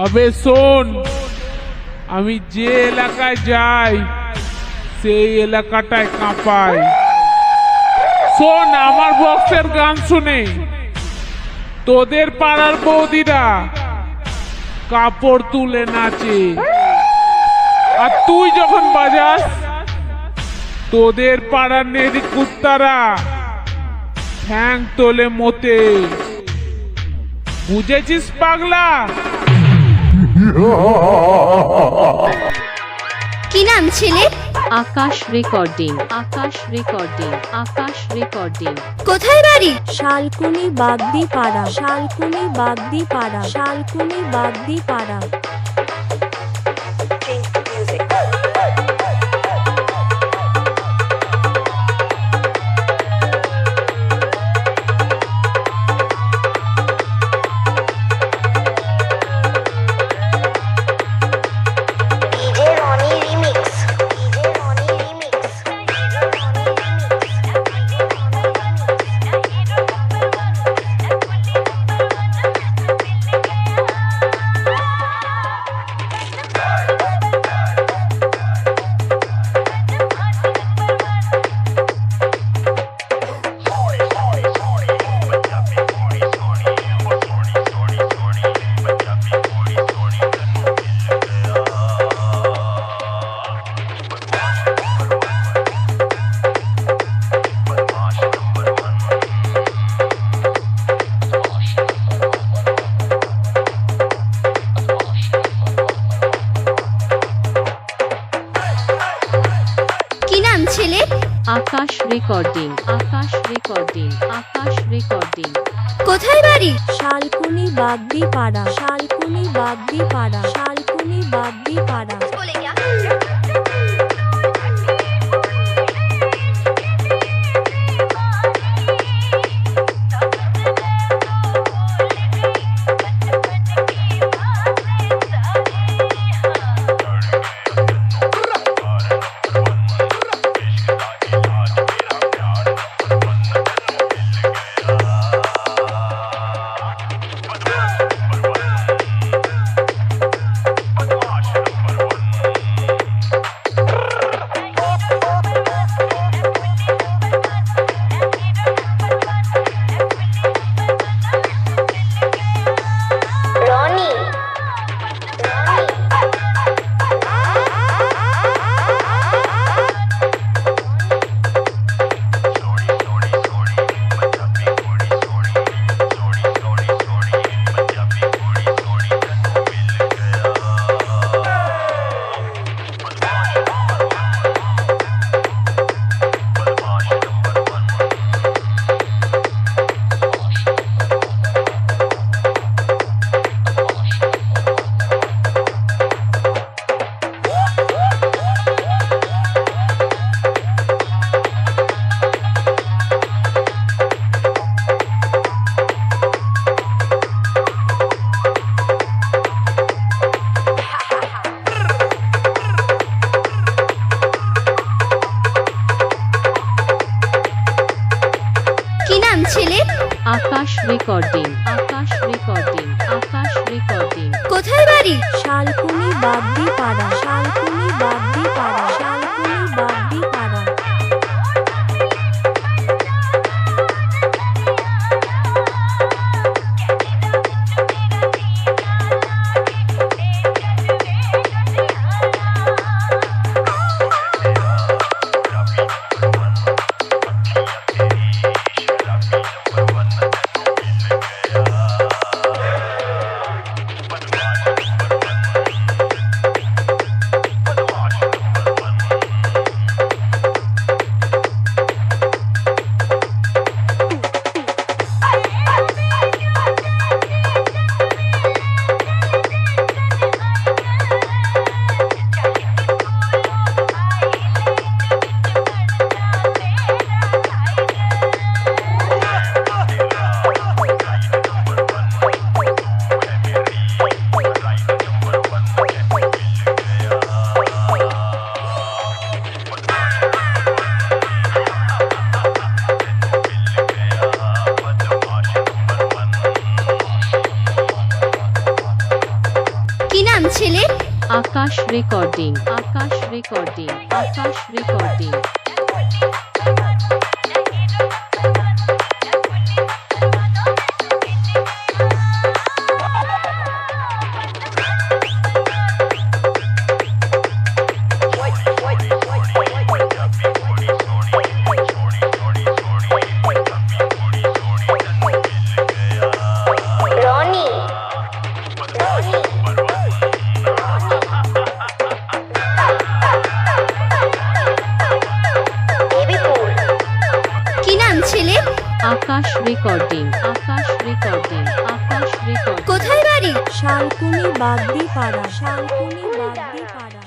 अबे শোন, আমি যে এলাকায় যাই সেই এলাকাটায় কাঁপাই। শোন, আমার বক্সের গান শুনে তোদের পাড়ার বৌদিরা কাপড় তুলে নাচে, আর তুই যখন বাজাস তোদের পাড়ার নেড়ি কুত্তারা ঠ্যাং তোলে মতে। বুঝেছিস পাগলা? কি নাম ছেলে? আকাশ রেকর্ডিং, আকাশ রেকর্ডিং, আকাশ রেকর্ডিং। কোথায় বাড়ি? শালকুনি বাগদি পাড়া, শালকুনি বাগদি পাড়া, শালকুনি বাগদি পাড়া। ছেলে? আকাশ রেকর্ডিং, আকাশ রেকর্ডিং, আকাশ রেকর্ডিং। কোথায় বাড়ি? শালকুনি বাগদি পাড়া, শালকুনি বাগদি পাড়া, শালকুনি বাগদি পাড়া। ছেলে? আকাশ রেকর্ডিং, আকাশ রেকর্ডিং, আকাশ রেকর্ডিং। কোথায় বাড়ি? শালকুনি বাগদি পাড়া, শালকুনি বাগদি পাড়া, শালকুনি বাগদি পাড়া। আকাশ রেকর্ডিং আকাশ রেকর্ডিং আকাশ রেকর্ডিং কি নাম ছেলে? আকাশ রেকর্ডিং আকাশ রেকর্ডিং আকাশ রেকর্ডিং কোথায় বাড়ি? শালকুনি বাগদি পাড়া শালকুনি বাগদি পাড়া